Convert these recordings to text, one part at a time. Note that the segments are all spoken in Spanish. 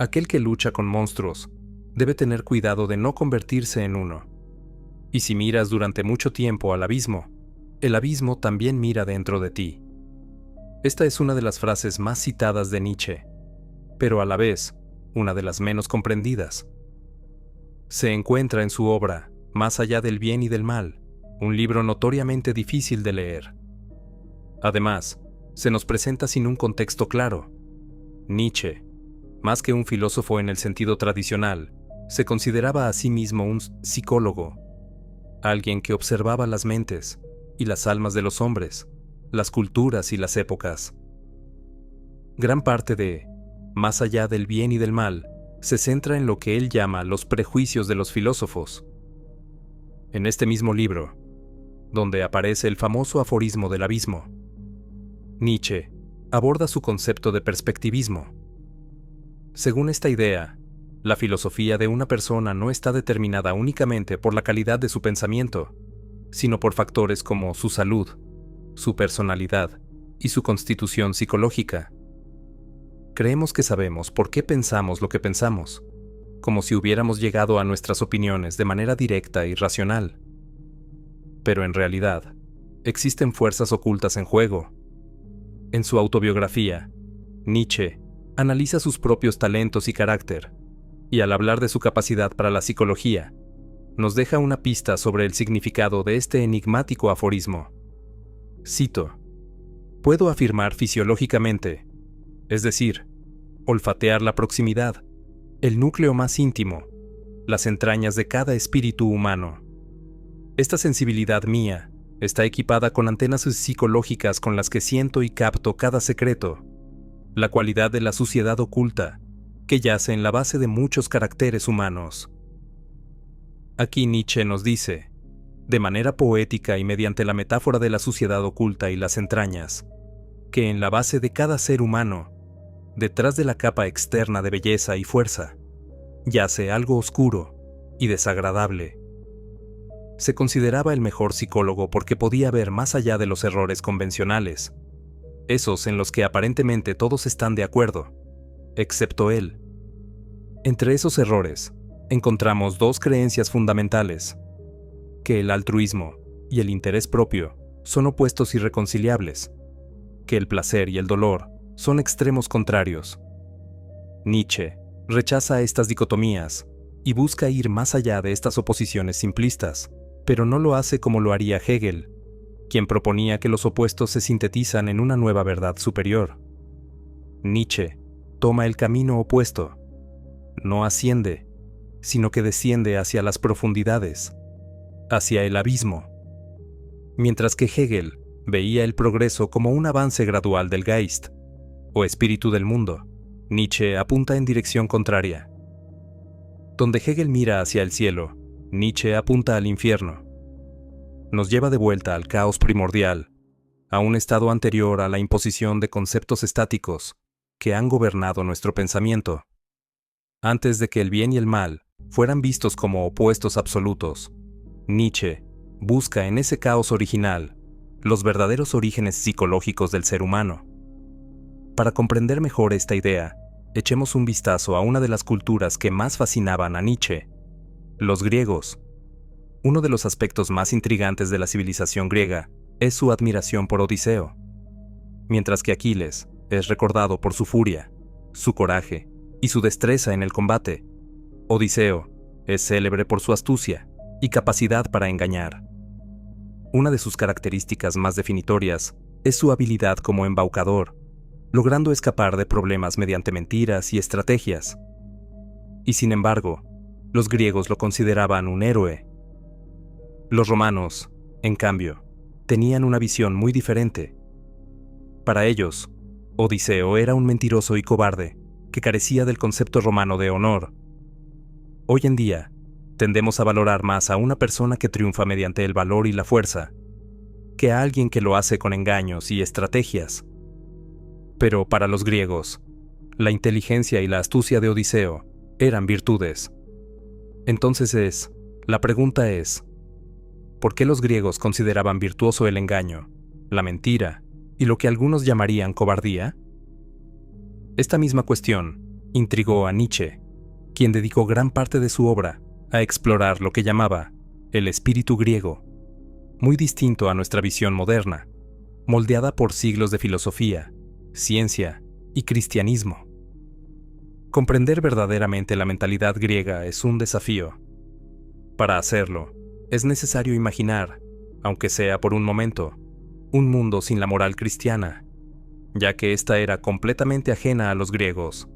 Aquel que lucha con monstruos debe tener cuidado de no convertirse en uno. Y si miras durante mucho tiempo al abismo, el abismo también mira dentro de ti. Esta es una de las frases más citadas de Nietzsche, pero a la vez, una de las menos comprendidas. Se encuentra en su obra Más allá del bien y del mal, un libro notoriamente difícil de leer. Además, se nos presenta sin un contexto claro. Nietzsche, más que un filósofo en el sentido tradicional, se consideraba a sí mismo un psicólogo, alguien que observaba las mentes y las almas de los hombres, las culturas y las épocas. Gran parte de Más allá del bien y del mal se centra en lo que él llama los prejuicios de los filósofos. En este mismo libro, donde aparece el famoso aforismo del abismo, Nietzsche aborda su concepto de perspectivismo. Según esta idea, la filosofía de una persona no está determinada únicamente por la calidad de su pensamiento, sino por factores como su salud, su personalidad y su constitución psicológica. Creemos que sabemos por qué pensamos lo que pensamos, como si hubiéramos llegado a nuestras opiniones de manera directa y racional. Pero en realidad, existen fuerzas ocultas en juego. En su autobiografía, Nietzsche analiza sus propios talentos y carácter, y al hablar de su capacidad para la psicología, nos deja una pista sobre el significado de este enigmático aforismo. Cito: "Puedo afirmar fisiológicamente, es decir, olfatear la proximidad, el núcleo más íntimo, las entrañas de cada espíritu humano. Esta sensibilidad mía está equipada con antenas psicológicas con las que siento y capto cada secreto, la cualidad de la suciedad oculta, que yace en la base de muchos caracteres humanos". Aquí Nietzsche nos dice, de manera poética y mediante la metáfora de la suciedad oculta y las entrañas, que en la base de cada ser humano, detrás de la capa externa de belleza y fuerza, yace algo oscuro y desagradable. Se consideraba el mejor psicólogo porque podía ver más allá de los errores convencionales, esos en los que aparentemente todos están de acuerdo, excepto él. Entre esos errores, encontramos dos creencias fundamentales: que el altruismo y el interés propio son opuestos irreconciliables, que el placer y el dolor son extremos contrarios. Nietzsche rechaza estas dicotomías y busca ir más allá de estas oposiciones simplistas, pero no lo hace como lo haría Hegel, quien proponía que los opuestos se sintetizan en una nueva verdad superior. Nietzsche toma el camino opuesto. No asciende, sino que desciende hacia las profundidades, hacia el abismo. Mientras que Hegel veía el progreso como un avance gradual del Geist, o espíritu del mundo, Nietzsche apunta en dirección contraria. Donde Hegel mira hacia el cielo, Nietzsche apunta al infierno. Nos lleva de vuelta al caos primordial, a un estado anterior a la imposición de conceptos estáticos que han gobernado nuestro pensamiento. Antes de que el bien y el mal fueran vistos como opuestos absolutos, Nietzsche busca en ese caos original los verdaderos orígenes psicológicos del ser humano. Para comprender mejor esta idea, echemos un vistazo a una de las culturas que más fascinaban a Nietzsche: los griegos. Uno de los aspectos más intrigantes de la civilización griega es su admiración por Odiseo. Mientras que Aquiles es recordado por su furia, su coraje y su destreza en el combate, Odiseo es célebre por su astucia y capacidad para engañar. Una de sus características más definitorias es su habilidad como embaucador, logrando escapar de problemas mediante mentiras y estrategias. Y sin embargo, los griegos lo consideraban un héroe. Los romanos, en cambio, tenían una visión muy diferente. Para ellos, Odiseo era un mentiroso y cobarde que carecía del concepto romano de honor. Hoy en día, tendemos a valorar más a una persona que triunfa mediante el valor y la fuerza, que a alguien que lo hace con engaños y estrategias. Pero para los griegos, la inteligencia y la astucia de Odiseo eran virtudes. Entonces la pregunta es, ¿por qué los griegos consideraban virtuoso el engaño, la mentira y lo que algunos llamarían cobardía? Esta misma cuestión intrigó a Nietzsche, quien dedicó gran parte de su obra a explorar lo que llamaba el espíritu griego, muy distinto a nuestra visión moderna, moldeada por siglos de filosofía, ciencia y cristianismo. Comprender verdaderamente la mentalidad griega es un desafío. Para hacerlo, es necesario imaginar, aunque sea por un momento, un mundo sin la moral cristiana, ya que ésta era completamente ajena a los griegos.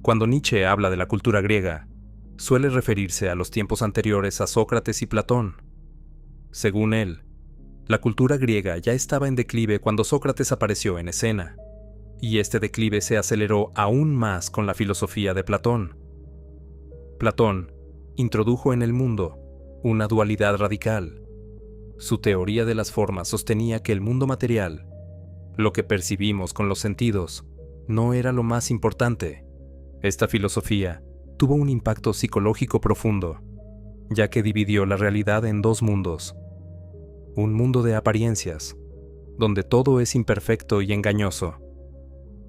Cuando Nietzsche habla de la cultura griega, suele referirse a los tiempos anteriores a Sócrates y Platón. Según él, la cultura griega ya estaba en declive cuando Sócrates apareció en escena, y este declive se aceleró aún más con la filosofía de Platón. Platón introdujo en el mundo una dualidad radical. Su teoría de las formas sostenía que el mundo material, lo que percibimos con los sentidos, no era lo más importante. Esta filosofía tuvo un impacto psicológico profundo, ya que dividió la realidad en dos mundos. Un mundo de apariencias, donde todo es imperfecto y engañoso.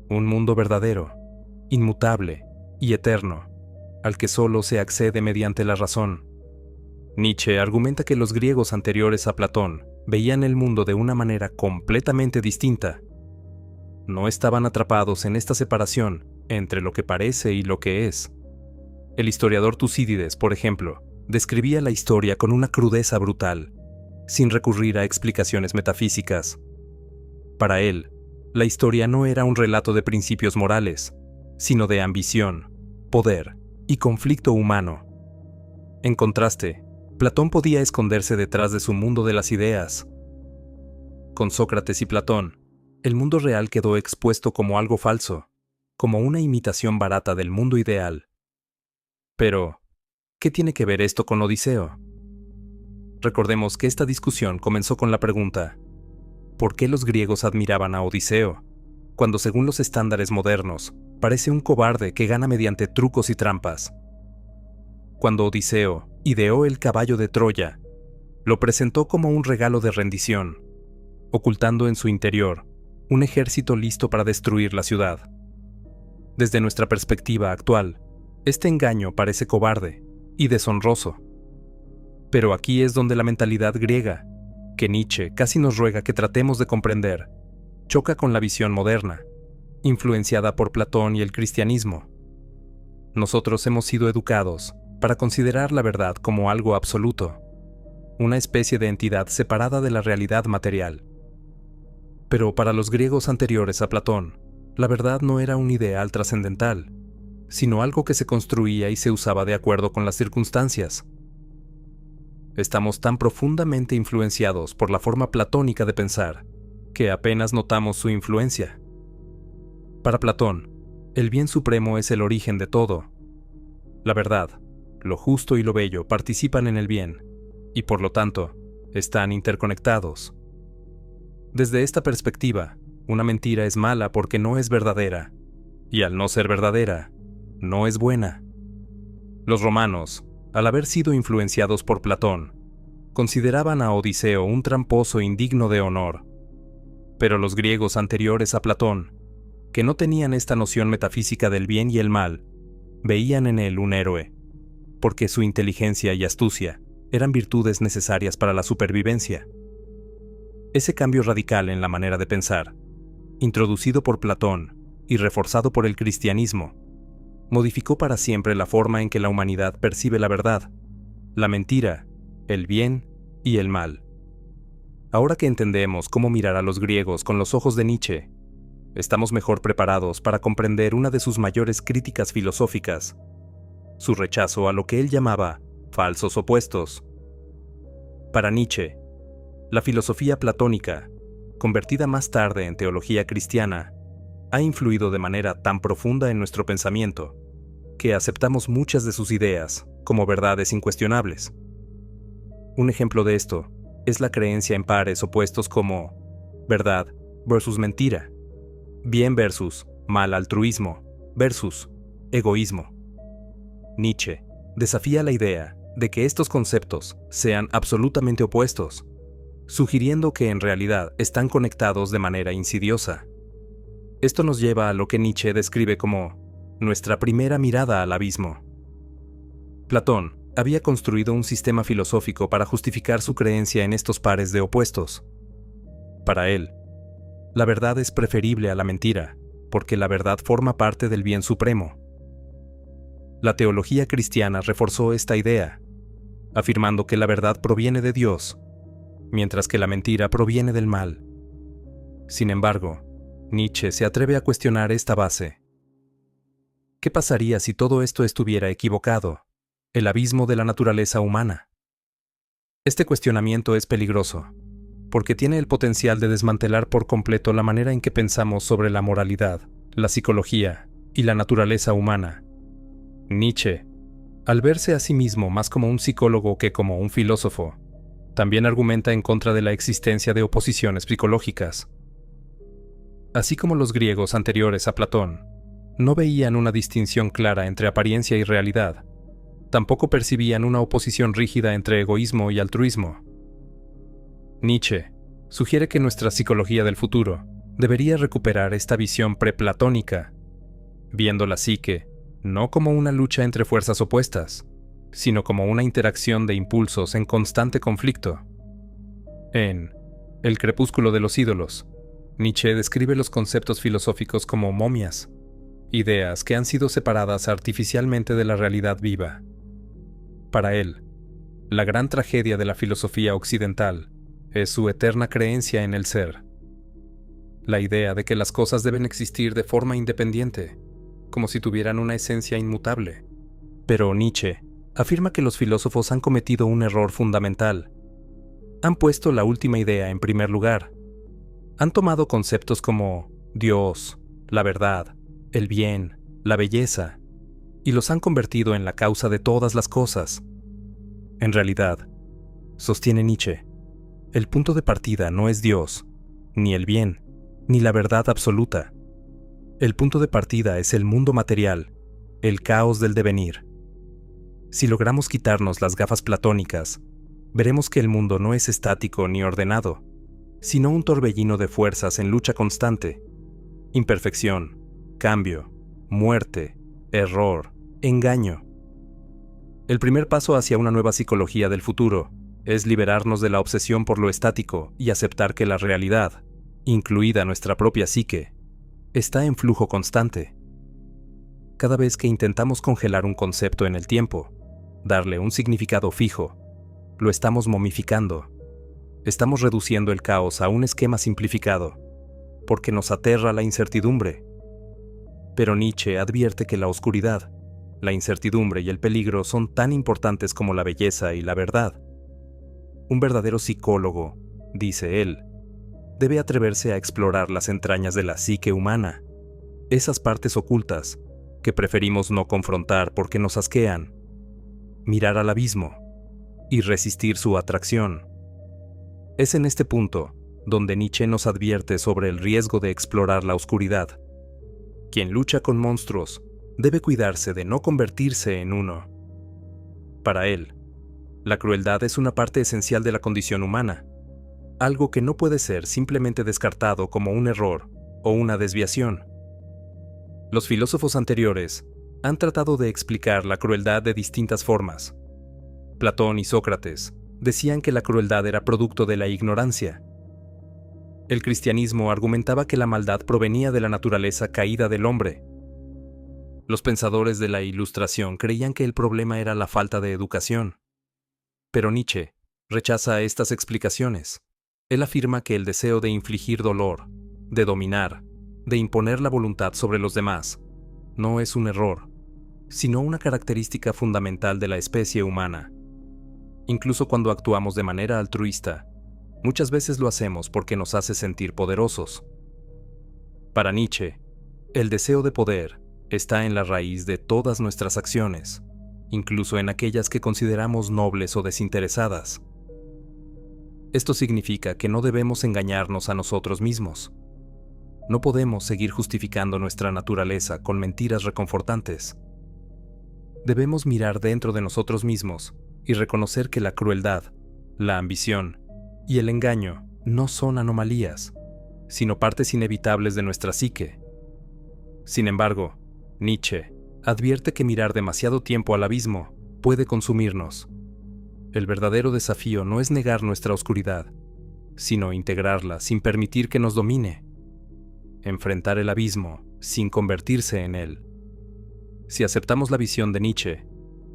Un mundo verdadero, inmutable y eterno, al que solo se accede mediante la razón. Nietzsche argumenta que los griegos anteriores a Platón veían el mundo de una manera completamente distinta. No estaban atrapados en esta separación entre lo que parece y lo que es. El historiador Tucídides, por ejemplo, describía la historia con una crudeza brutal, sin recurrir a explicaciones metafísicas. Para él, la historia no era un relato de principios morales, sino de ambición, poder y conflicto humano. En contraste, Platón podía esconderse detrás de su mundo de las ideas. Con Sócrates y Platón, el mundo real quedó expuesto como algo falso, como una imitación barata del mundo ideal. Pero, ¿qué tiene que ver esto con Odiseo? Recordemos que esta discusión comenzó con la pregunta: ¿por qué los griegos admiraban a Odiseo, cuando según los estándares modernos, parece un cobarde que gana mediante trucos y trampas? Cuando Odiseo ideó el caballo de Troya, lo presentó como un regalo de rendición, ocultando en su interior un ejército listo para destruir la ciudad. Desde nuestra perspectiva actual, este engaño parece cobarde y deshonroso. Pero aquí es donde la mentalidad griega, que Nietzsche casi nos ruega que tratemos de comprender, choca con la visión moderna, influenciada por Platón y el cristianismo. Nosotros hemos sido educados para considerar la verdad como algo absoluto, una especie de entidad separada de la realidad material. Pero para los griegos anteriores a Platón, la verdad no era un ideal trascendental, sino algo que se construía y se usaba de acuerdo con las circunstancias. Estamos tan profundamente influenciados por la forma platónica de pensar, que apenas notamos su influencia. Para Platón, el bien supremo es el origen de todo. La verdad, lo justo y lo bello participan en el bien, y por lo tanto, están interconectados. Desde esta perspectiva, una mentira es mala porque no es verdadera, y al no ser verdadera, no es buena. Los romanos, al haber sido influenciados por Platón, consideraban a Odiseo un tramposo indigno de honor. Pero los griegos anteriores a Platón, que no tenían esta noción metafísica del bien y el mal, veían en él un héroe, porque su inteligencia y astucia eran virtudes necesarias para la supervivencia. Ese cambio radical en la manera de pensar, introducido por Platón y reforzado por el cristianismo, modificó para siempre la forma en que la humanidad percibe la verdad, la mentira, el bien y el mal. Ahora que entendemos cómo mirar a los griegos con los ojos de Nietzsche, estamos mejor preparados para comprender una de sus mayores críticas filosóficas, su rechazo a lo que él llamaba falsos opuestos. Para Nietzsche, la filosofía platónica, convertida más tarde en teología cristiana, ha influido de manera tan profunda en nuestro pensamiento que aceptamos muchas de sus ideas como verdades incuestionables. Un ejemplo de esto es la creencia en pares opuestos como verdad versus mentira, bien versus mal altruismo versus egoísmo. Nietzsche desafía la idea de que estos conceptos sean absolutamente opuestos, sugiriendo que en realidad están conectados de manera insidiosa. Esto nos lleva a lo que Nietzsche describe como nuestra primera mirada al abismo. Platón había construido un sistema filosófico para justificar su creencia en estos pares de opuestos. Para él, la verdad es preferible a la mentira, porque la verdad forma parte del bien supremo. La teología cristiana reforzó esta idea, afirmando que la verdad proviene de Dios, mientras que la mentira proviene del mal. Sin embargo, Nietzsche se atreve a cuestionar esta base. ¿Qué pasaría si todo esto estuviera equivocado? El abismo de la naturaleza humana. Este cuestionamiento es peligroso, porque tiene el potencial de desmantelar por completo la manera en que pensamos sobre la moralidad, la psicología y la naturaleza humana. Nietzsche, al verse a sí mismo más como un psicólogo que como un filósofo, también argumenta en contra de la existencia de oposiciones psicológicas. Así como los griegos anteriores a Platón, no veían una distinción clara entre apariencia y realidad, tampoco percibían una oposición rígida entre egoísmo y altruismo. Nietzsche sugiere que nuestra psicología del futuro debería recuperar esta visión preplatónica, viendo la psique no como una lucha entre fuerzas opuestas, sino como una interacción de impulsos en constante conflicto. En El crepúsculo de los ídolos, Nietzsche describe los conceptos filosóficos como momias, ideas que han sido separadas artificialmente de la realidad viva. Para él, la gran tragedia de la filosofía occidental es su eterna creencia en el ser. La idea de que las cosas deben existir de forma independiente, como si tuvieran una esencia inmutable. Pero Nietzsche afirma que los filósofos han cometido un error fundamental. Han puesto la última idea en primer lugar. Han tomado conceptos como Dios, la verdad, el bien, la belleza, y los han convertido en la causa de todas las cosas. En realidad, sostiene Nietzsche, el punto de partida no es Dios, ni el bien, ni la verdad absoluta. El punto de partida es el mundo material, el caos del devenir. Si logramos quitarnos las gafas platónicas, veremos que el mundo no es estático ni ordenado, sino un torbellino de fuerzas en lucha constante. Imperfección, cambio, muerte, error, engaño. El primer paso hacia una nueva psicología del futuro es liberarnos de la obsesión por lo estático y aceptar que la realidad, incluida nuestra propia psique, está en flujo constante. Cada vez que intentamos congelar un concepto en el tiempo, darle un significado fijo, lo estamos momificando. Estamos reduciendo el caos a un esquema simplificado, porque nos aterra la incertidumbre. Pero Nietzsche advierte que la oscuridad, la incertidumbre y el peligro son tan importantes como la belleza y la verdad. Un verdadero psicólogo, dice él, debe atreverse a explorar las entrañas de la psique humana, esas partes ocultas que preferimos no confrontar porque nos asquean, mirar al abismo y resistir su atracción. Es en este punto donde Nietzsche nos advierte sobre el riesgo de explorar la oscuridad. Quien lucha con monstruos debe cuidarse de no convertirse en uno. Para él, la crueldad es una parte esencial de la condición humana, algo que no puede ser simplemente descartado como un error o una desviación. Los filósofos anteriores han tratado de explicar la crueldad de distintas formas. Platón y Sócrates decían que la crueldad era producto de la ignorancia. El cristianismo argumentaba que la maldad provenía de la naturaleza caída del hombre. Los pensadores de la Ilustración creían que el problema era la falta de educación. Pero Nietzsche rechaza estas explicaciones. Él afirma que el deseo de infligir dolor, de dominar, de imponer la voluntad sobre los demás, no es un error, sino una característica fundamental de la especie humana. Incluso cuando actuamos de manera altruista, muchas veces lo hacemos porque nos hace sentir poderosos. Para Nietzsche, el deseo de poder está en la raíz de todas nuestras acciones, incluso en aquellas que consideramos nobles o desinteresadas. Esto significa que no debemos engañarnos a nosotros mismos. No podemos seguir justificando nuestra naturaleza con mentiras reconfortantes. Debemos mirar dentro de nosotros mismos y reconocer que la crueldad, la ambición y el engaño no son anomalías, sino partes inevitables de nuestra psique. Sin embargo, Nietzsche advierte que mirar demasiado tiempo al abismo puede consumirnos. El verdadero desafío no es negar nuestra oscuridad, sino integrarla sin permitir que nos domine. Enfrentar el abismo sin convertirse en él. Si aceptamos la visión de Nietzsche,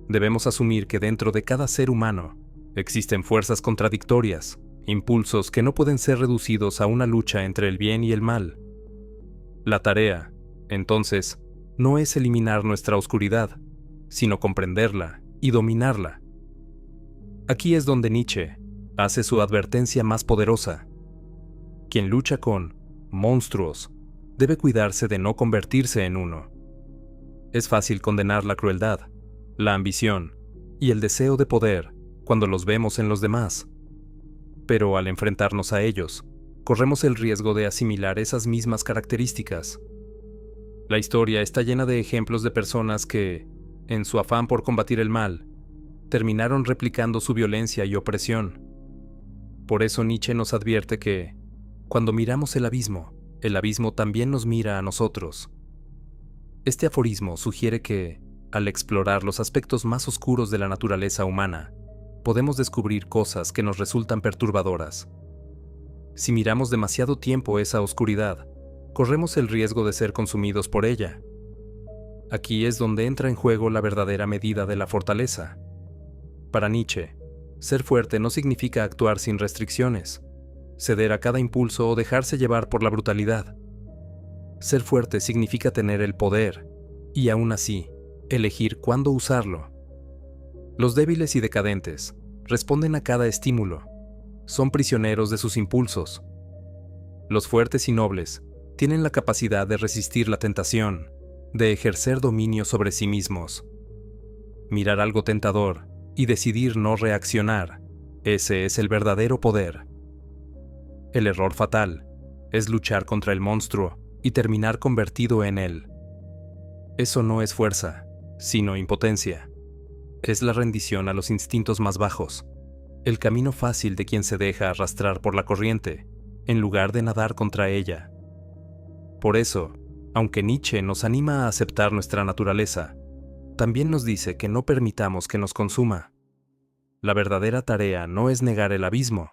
debemos asumir que dentro de cada ser humano existen fuerzas contradictorias, impulsos que no pueden ser reducidos a una lucha entre el bien y el mal. La tarea, entonces, no es eliminar nuestra oscuridad, sino comprenderla y dominarla. Aquí es donde Nietzsche hace su advertencia más poderosa. Quien lucha con monstruos debe cuidarse de no convertirse en uno. Es fácil condenar la crueldad, la ambición y el deseo de poder cuando los vemos en los demás. Pero al enfrentarnos a ellos, corremos el riesgo de asimilar esas mismas características. La historia está llena de ejemplos de personas que, en su afán por combatir el mal, terminaron replicando su violencia y opresión. Por eso Nietzsche nos advierte que, cuando miramos el abismo también nos mira a nosotros. Este aforismo sugiere que, al explorar los aspectos más oscuros de la naturaleza humana, podemos descubrir cosas que nos resultan perturbadoras. Si miramos demasiado tiempo esa oscuridad, corremos el riesgo de ser consumidos por ella. Aquí es donde entra en juego la verdadera medida de la fortaleza. Para Nietzsche, ser fuerte no significa actuar sin restricciones, ceder a cada impulso o dejarse llevar por la brutalidad. Ser fuerte significa tener el poder, y aún así, elegir cuándo usarlo. Los débiles y decadentes responden a cada estímulo, son prisioneros de sus impulsos. Los fuertes y nobles tienen la capacidad de resistir la tentación, de ejercer dominio sobre sí mismos. Mirar algo tentador y decidir no reaccionar, ese es el verdadero poder. El error fatal es luchar contra el monstruo y terminar convertido en él. Eso no es fuerza, sino impotencia. Es la rendición a los instintos más bajos, el camino fácil de quien se deja arrastrar por la corriente, en lugar de nadar contra ella. Por eso, aunque Nietzsche nos anima a aceptar nuestra naturaleza, también nos dice que no permitamos que nos consuma. La verdadera tarea no es negar el abismo,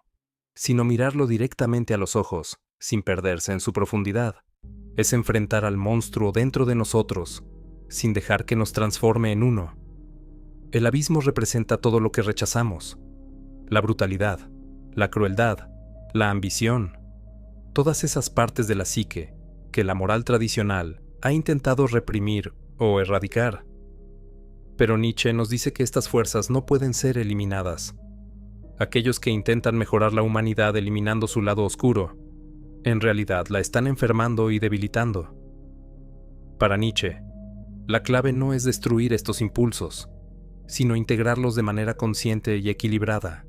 sino mirarlo directamente a los ojos, sin perderse en su profundidad. Es enfrentar al monstruo dentro de nosotros, sin dejar que nos transforme en uno. El abismo representa todo lo que rechazamos: la brutalidad, la crueldad, la ambición, todas esas partes de la psique que la moral tradicional ha intentado reprimir o erradicar. Pero Nietzsche nos dice que estas fuerzas no pueden ser eliminadas. Aquellos que intentan mejorar la humanidad eliminando su lado oscuro, en realidad la están enfermando y debilitando. Para Nietzsche, la clave no es destruir estos impulsos, sino integrarlos de manera consciente y equilibrada.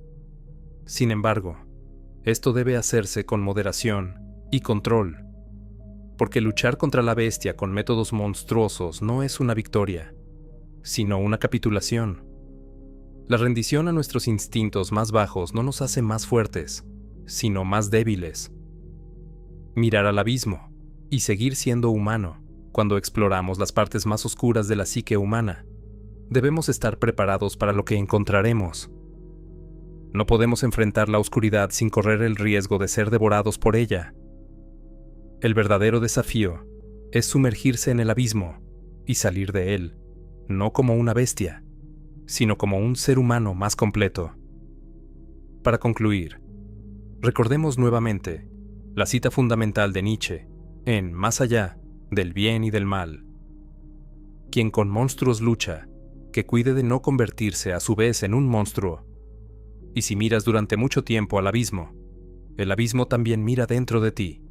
Sin embargo, esto debe hacerse con moderación y control, porque luchar contra la bestia con métodos monstruosos no es una victoria, sino una capitulación. La rendición a nuestros instintos más bajos no nos hace más fuertes, sino más débiles. Mirar al abismo y seguir siendo humano cuando exploramos las partes más oscuras de la psique humana. Debemos estar preparados para lo que encontraremos. No podemos enfrentar la oscuridad sin correr el riesgo de ser devorados por ella. El verdadero desafío es sumergirse en el abismo y salir de él, no como una bestia, sino como un ser humano más completo. Para concluir, recordemos nuevamente la cita fundamental de Nietzsche en Más allá del bien y del mal. Quien con monstruos lucha, que cuide de no convertirse a su vez en un monstruo. Y si miras durante mucho tiempo al abismo, el abismo también mira dentro de ti.